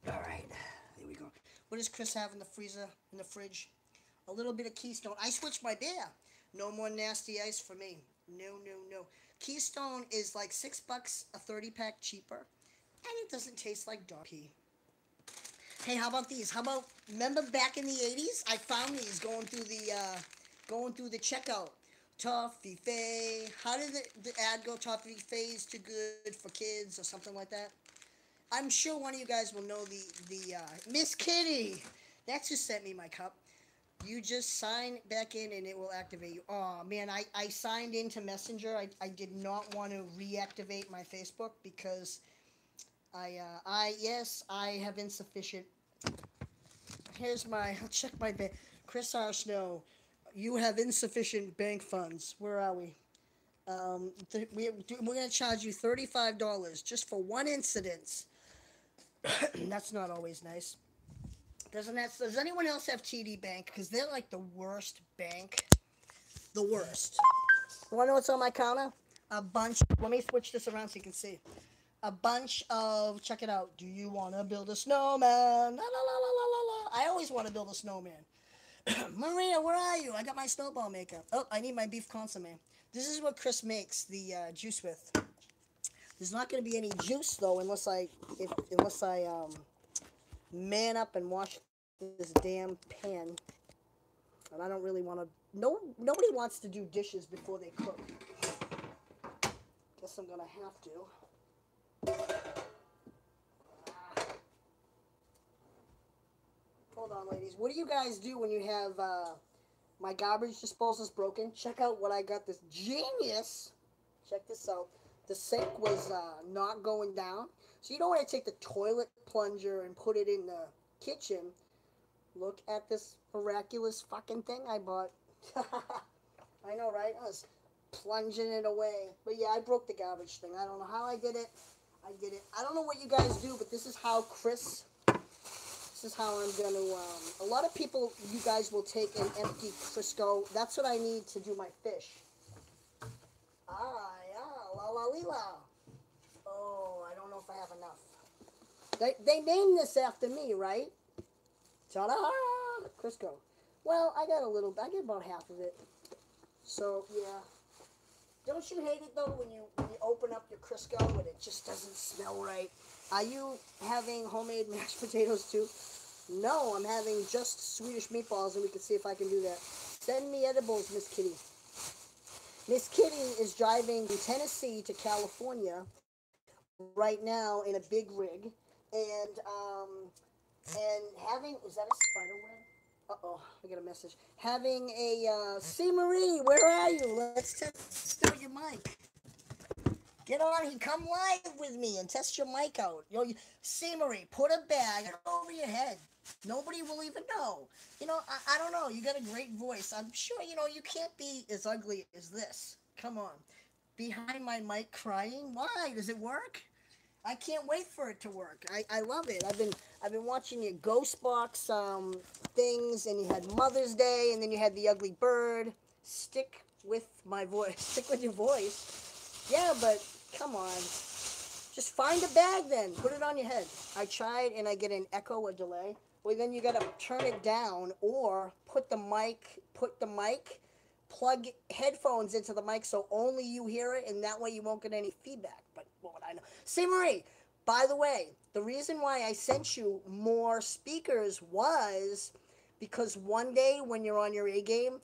All right. Here we go. What does Chris have in the freezer, in the fridge? A little bit of Keystone. I switched my beer. No more nasty ice for me. No, no, no. Keystone is like $6 a 30 pack cheaper, and it doesn't taste like dog pee. Hey, how about these? How about remember back in the '80s? I found these going through the checkout. Toffee Fay. How did the ad go? Toffee Fay's too good for kids or something like that. I'm sure one of you guys will know the Miss Kitty. That's who sent me my cup. You just sign back in and it will activate you. Oh man, I signed into Messenger. I did not want to reactivate my Facebook because I have insufficient. Here's my, I'll check my bank. Chris R. Snow, you have insufficient bank funds. Where are we? We're going to charge you $35 just for one incident. That's not always nice. Does anyone else have TD Bank? Because they're like the worst bank. The worst. You want to know what's on my counter? A bunch. Let me switch this around so you can see. A bunch of, check it out. Do you want to build a snowman? La, la, la, la, la, la. I always want to build a snowman. Maria, where are you? I got my snowball maker. Oh, I need my beef consomme. This is what Chris makes the juice with. There's not going to be any juice though unless I man up and wash this damn pan. And I don't really want to. Nobody wants to do dishes before they cook. Guess I'm gonna have to. Hold on, ladies. What do you guys do when you have my garbage disposal's broken? Check out what I got. This genius. Check this out. The sink was not going down. So you don't want to take the toilet plunger and put it in the kitchen. Look at this miraculous fucking thing I bought. I know, right? I was plunging it away. But yeah, I broke the garbage thing. I don't know how I did it. I did it. I don't know what you guys do, but this is how Chris... This is how I'm going to... a lot of people, you guys will take an empty Crisco. That's what I need to do my fish. Ah, yeah. La la la. Oh, I don't know if I have enough. They named this after me, right? Ta-da! Crisco. Well, I got about half of it. So, yeah. Don't you hate it, though, when you open up your Crisco and it just doesn't smell right? Are you having homemade mashed potatoes, too? No, I'm having just Swedish meatballs, and we can see if I can do that. Send me edibles, Miss Kitty. Miss Kitty is driving from Tennessee to California right now in a big rig, and having, is that a spider web? Uh-oh, I got a message. Having a, C. Marie, where are you? Let's test out your mic. Get on, come live with me and test your mic out. C. Marie, put a bag over your head. Nobody will even know. I don't know. You got a great voice. I'm sure, you can't be as ugly as this. Come on. Behind my mic crying? Why? Does it work? I can't wait for it to work. I love it. I've been watching your Ghost Box things, and you had Mother's Day, and then you had the ugly bird. Stick with my voice. Stick with your voice. Yeah, but come on. Just find a bag then. Put it on your head. I tried, and I get an echo or delay. Well, then you got to turn it down or put the mic, plug headphones into the mic so only you hear it, and that way you won't get any feedback. But what would I know? See, Marie, by the way, the reason why I sent you more speakers was because one day when you're on your A game,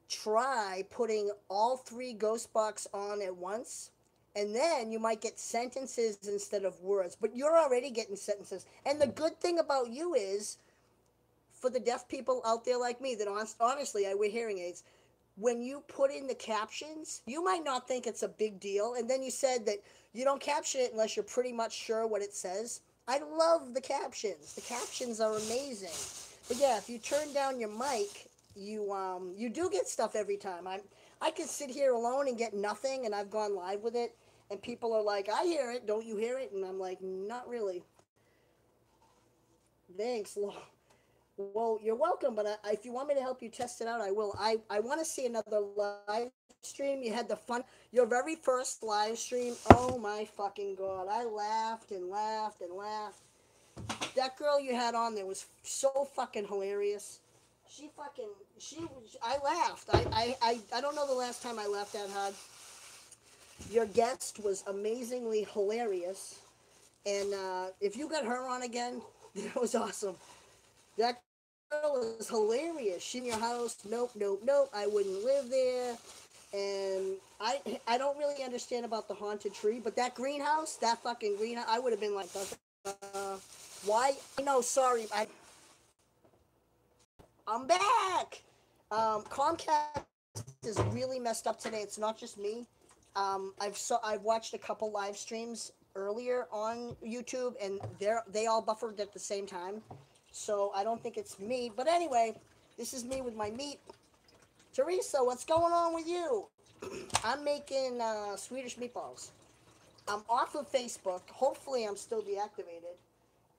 try putting all 3 Ghost Box on at once. And then you might get sentences instead of words. But you're already getting sentences. And the good thing about you is, for the deaf people out there like me that honestly, I wear hearing aids, when you put in the captions, you might not think it's a big deal. And then you said that you don't caption it unless you're pretty much sure what it says. I love the captions. The captions are amazing. But yeah, if you turn down your mic, you do get stuff every time. I can sit here alone and get nothing, and I've gone live with it, and people are like, I hear it, don't you hear it? And I'm like, not really. Thanks, Lo. Well, you're welcome, but if you want me to help you test it out, I will. I want to see another live stream. You had the fun, your very first live stream. Oh my fucking God. I laughed and laughed and laughed. That girl you had on there was so fucking hilarious. I laughed. I don't know the last time I laughed that hard. Your guest was amazingly hilarious. And if you got her on again, that was awesome. That girl is hilarious. She in your house. Nope, nope, nope. I wouldn't live there. And I don't really understand about the haunted tree, but that greenhouse, that fucking greenhouse, I would have been like, uh, why? No, sorry, I'm back. Comcast is really messed up today. It's not just me. I've watched a couple live streams earlier on YouTube, and they all buffered at the same time. So I don't think it's me. But anyway, this is me with my meat. Teresa, what's going on with you? I'm making Swedish meatballs. I'm off of Facebook. Hopefully, I'm still deactivated.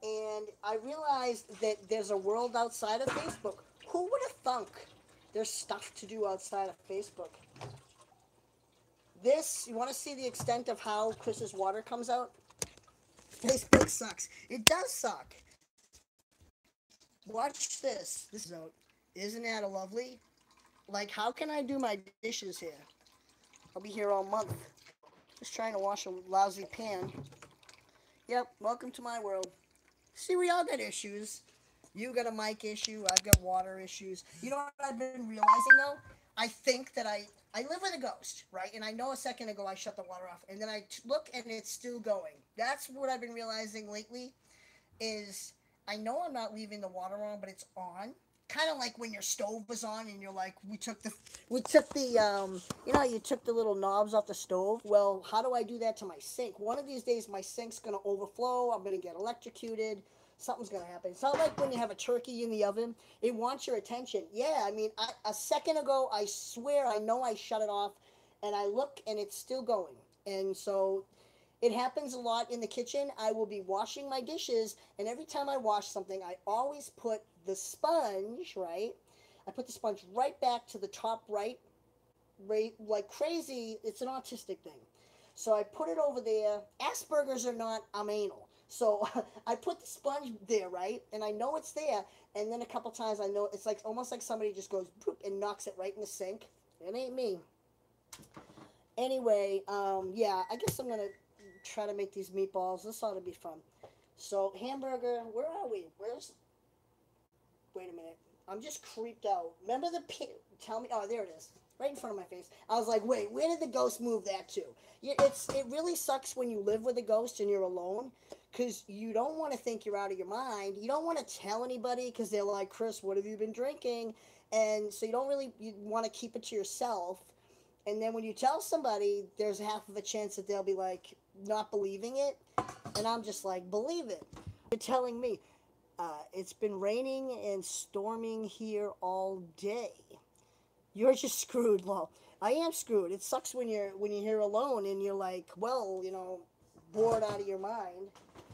And I realized that there's a world outside of Facebook. Who would have thunk there's stuff to do outside of Facebook? This, you want to see the extent of how Chris's water comes out? Facebook sucks. It does suck. Watch this. This is out. Isn't that a lovely? Like, how can I do my dishes here? I'll be here all month. Just trying to wash a lousy pan. Yep, welcome to my world. See, we all got issues. You got a mic issue. I've got water issues. You know what I've been realizing though? I think that I live with a ghost, right? And I know a second ago I shut the water off, and then I look and it's still going. That's what I've been realizing lately. Is I know I'm not leaving the water on, but it's on. Kind of like when your stove was on and you're like, you took the little knobs off the stove. Well, how do I do that to my sink? One of these days my sink's gonna overflow. I'm gonna get electrocuted. Something's gonna happen. It's not like when you have a turkey in the oven. It wants your attention. Yeah, I mean, a second ago I swear I know I shut it off, and I look and it's still going. And so it happens a lot in the kitchen. I will be washing my dishes, and every time I wash something, I always put the sponge, right? I put the sponge right back to the top right, like crazy. It's an autistic thing. So I put it over there. Asperger's or not, I'm anal. So I put the sponge there, right? And I know it's there. And then a couple times I know it's like almost like somebody just goes boop and knocks it right in the sink. It ain't me. Anyway, yeah, I guess I'm gonna try to make these meatballs. This ought to be fun. So hamburger, where are we? Wait a minute. I'm just creeped out. Remember the tell me. Oh, there it is, right in front of my face. I was like, wait, where did the ghost move that to? Yeah, it really sucks when you live with a ghost and you're alone, because you don't want to think you're out of your mind. You don't want to tell anybody because they're like, Chris, what have you been drinking? And so you want to keep it to yourself. And then when you tell somebody, there's half of a chance that they'll be like not believing it. And I'm just like, believe it. You're telling me. It's been raining and storming here all day. You're just screwed, lol. I am screwed. It sucks when you're here alone and you're like, well, bored out of your mind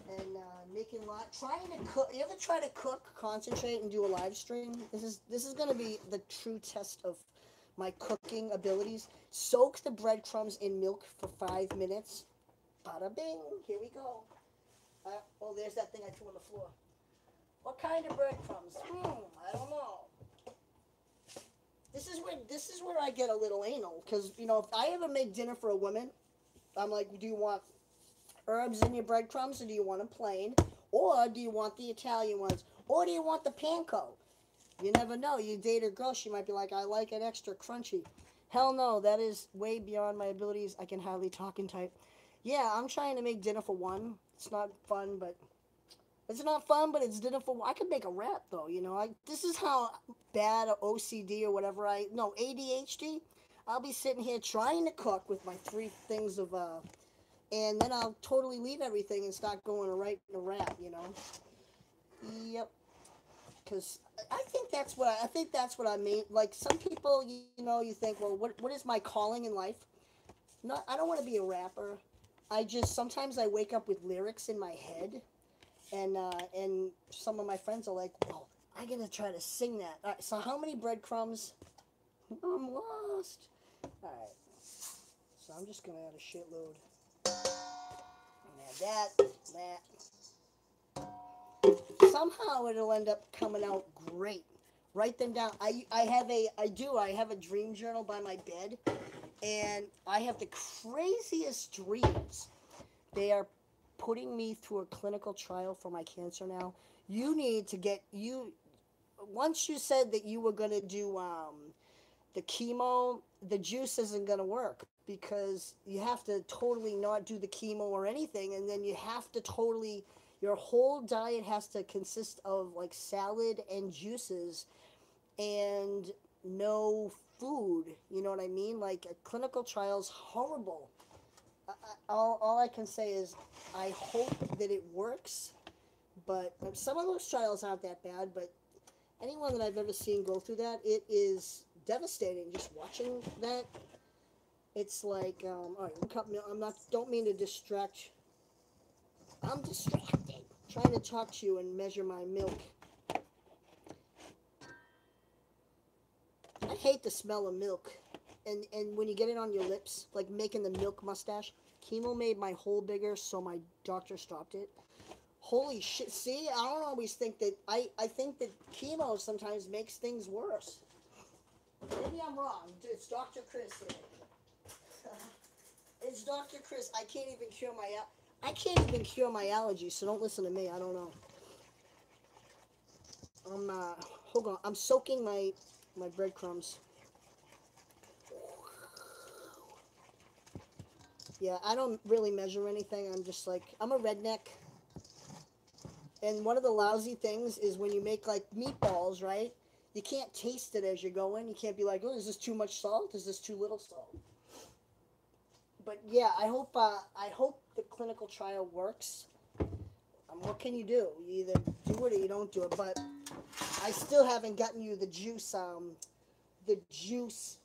and making trying to cook. You ever try to cook, concentrate, and do a live stream? This is gonna be the true test of my cooking abilities. Soak the breadcrumbs in milk for 5 minutes. Bada bing. Here we go. Oh, there's that thing I threw on the floor. What kind of breadcrumbs? I don't know. This is where I get a little anal, because if I ever make dinner for a woman, I'm like, do you want herbs in your breadcrumbs, or do you want them plain, or do you want the Italian ones, or do you want the panko? You never know. You date a girl, she might be like, I like it extra crunchy. Hell no, that is way beyond my abilities. I can hardly talk and type. Yeah, I'm trying to make dinner for one. It's not fun, but it's dinner for. I could make a rap though. This is how bad OCD or whatever ADHD. I'll be sitting here trying to cook with my three things of and then I'll totally leave everything and start going to write a rap. Yep. Because I think that's what I mean. Like some people, you think, well, what is my calling in life? No, I don't want to be a rapper. Sometimes I wake up with lyrics in my head, and some of my friends are like, well, I'm gonna try to sing that. All right, so how many breadcrumbs? I'm lost. All right, so I'm just gonna add a shitload. And add that. Somehow it'll end up coming out great. Write them down. I have a dream journal by my bed, and I have the craziest dreams. They are putting me through a clinical trial for my cancer now. You need to get you. Once you said that you were gonna do the chemo, the juice isn't gonna work because you have to totally not do the chemo or anything, and then you have to totally. Your whole diet has to consist of like salad and juices and no food. You know what I mean? Like a clinical trial's horrible. All I can say is I hope that it works, but some of those trials aren't that bad. But anyone that I've ever seen go through that, it is devastating. Just watching that, it's like, all right, I'm not. Don't mean to distract. I'm distracted. Trying to talk to you and measure my milk. I hate the smell of milk. And when you get it on your lips, like making the milk mustache, chemo made my hole bigger, so my doctor stopped it. Holy shit! See, I don't always think that. I think that chemo sometimes makes things worse. Maybe I'm wrong. It's Dr. Chris here. It's Dr. Chris. I can't even cure my allergies. So don't listen to me. I don't know. Hold on. I'm soaking my breadcrumbs. Yeah, I don't really measure anything. I'm just like I'm a redneck. And one of the lousy things is when you make like meatballs, right? You can't taste it as you're going. You can't be like, oh, is this too much salt? Is this too little salt? But yeah, I hope the clinical trial works. What can you do? You either do it or you don't do it. But I still haven't gotten you the juice. The juice.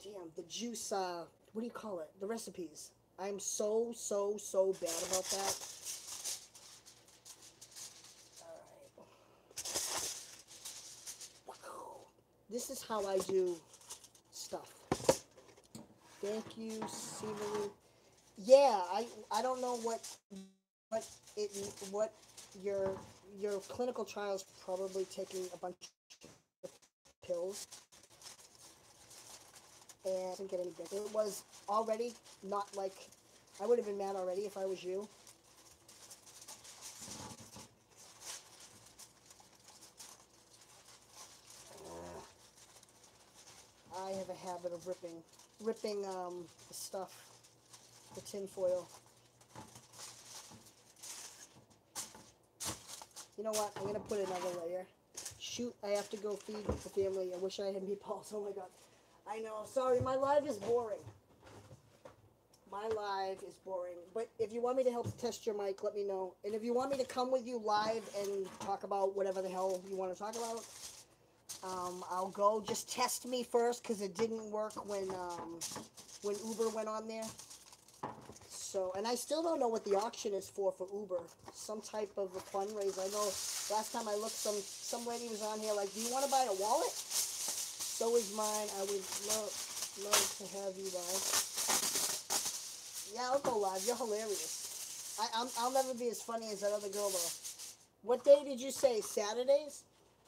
Damn, the juice. What do you call it? The recipes. I'm so bad about that. All right. This is how I do stuff. Thank you, Simu. Yeah, I don't know what it what your your clinical trials probably taking a bunch of pills and it doesn't get any better. It was already not like I would have been mad already if I was you. I have a habit of ripping the stuff, the tin foil. You know what? I'm gonna put another layer. Shoot, I have to go feed the family. I wish I had meatballs. Oh my god. I know. Sorry, my life is boring. My life is boring. But if you want me to help test your mic, let me know. And if you want me to come with you live and talk about whatever the hell you want to talk about, I'll go. Just test me first because it didn't work when Uber went on there. So, and I still don't know what the auction is for Uber. Some type of a fundraiser. I know last time I looked, some lady was on here like, do you want to buy a wallet? So is mine. I would love to have you live. Yeah, I'll go live. You're hilarious. I'll never be as funny as that other girl though. What day did you say? Saturdays?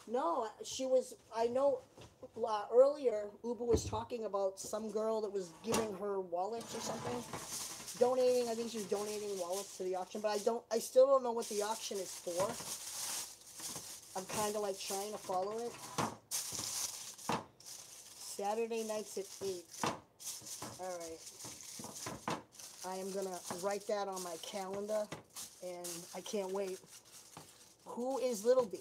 No, she was. I know. Earlier, Uber was talking about some girl that was giving her wallets or something, donating. I think she was donating wallets to the auction, but I don't. I still don't know what the auction is for. I'm kind of like trying to follow it. Saturday nights at 8. All right. I am gonna write that on my calendar, and I can't wait. Who is Little B?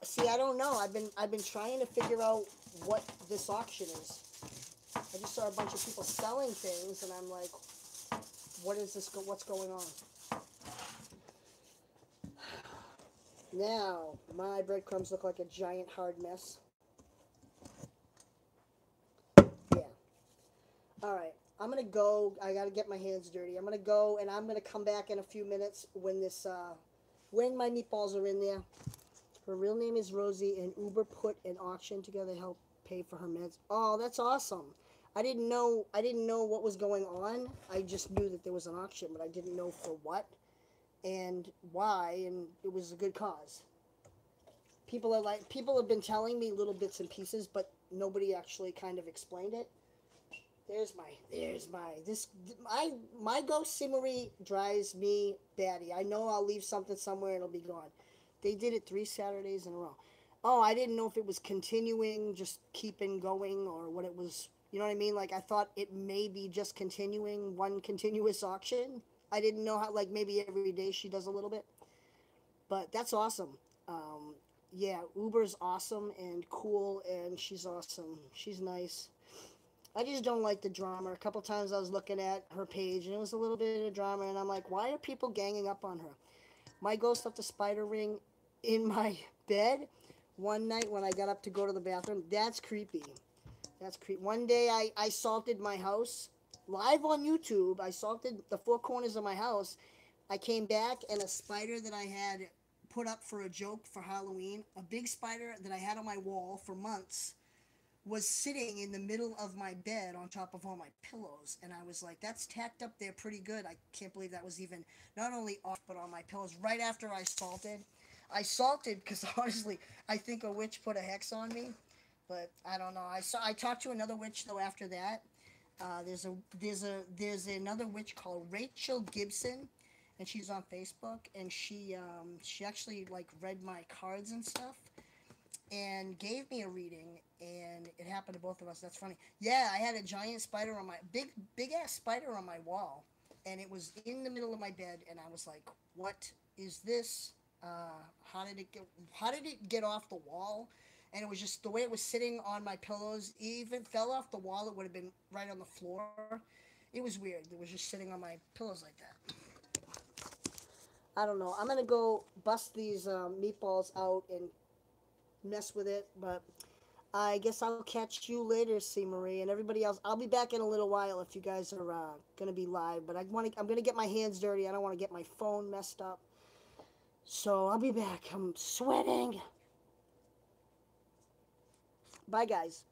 See, I don't know. I've been trying to figure out what this auction is. I just saw a bunch of people selling things, and I'm like, what is this? What's going on? Now, my breadcrumbs look like a giant hard mess. Yeah. All right. I'm gonna go. I gotta get my hands dirty. I'm gonna go, and I'm gonna come back in a few minutes when when my meatballs are in there. Her real name is Rosie, and Uber put an auction together to help pay for her meds. Oh, that's awesome. I didn't know. I didn't know what was going on. I just knew that there was an auction, but I didn't know for what and why. And it was a good cause. People have been telling me little bits and pieces, but nobody actually kind of explained it. This my ghost simmery drives me batty. I know I'll leave something somewhere and it'll be gone. They did it 3 Saturdays in a row. Oh, I didn't know if it was continuing, just keeping going, or what it was. You know what I mean? Like I thought it may be just continuing one continuous auction. I didn't know how, like, maybe every day she does a little bit, but that's awesome. Um, yeah, Uber's awesome and cool, and she's awesome. She's nice. I just don't like the drama. A couple times I was looking at her page and it was a little bit of drama, and I'm like, why are people ganging up on her? My ghost left a spider ring in my bed one night when I got up to go to the bathroom. That's creepy. That's creepy. One day I salted my house live on YouTube. I salted the four corners of my house. I came back and a spider that I had put up for a joke for Halloween, a big spider that I had on my wall for months, was sitting in the middle of my bed on top of all my pillows. And I was like, that's tacked up there pretty good. I can't believe that was even not only off but on my pillows right after I salted. I salted because honestly I think a witch put a hex on me, but I don't know. I talked to another witch though after that. There's another witch called Rachel Gibson, and she's on Facebook, and she actually like read my cards and stuff and gave me a reading, and it happened to both of us. That's funny. Yeah, I had a giant spider on my big ass spider on my wall, and it was in the middle of my bed, and I was like, "What is this? How did it get off the wall?" And it was just the way it was sitting on my pillows. It even fell off the wall. It would have been right on the floor. It was weird. It was just sitting on my pillows like that. I don't know. I'm gonna go bust these meatballs out and mess with it, but I guess I'll catch you later, C. Marie, and everybody else. I'll be back in a little while if you guys are gonna be live. But I'm gonna get my hands dirty. I don't want to get my phone messed up. So I'll be back. I'm sweating. Bye, guys.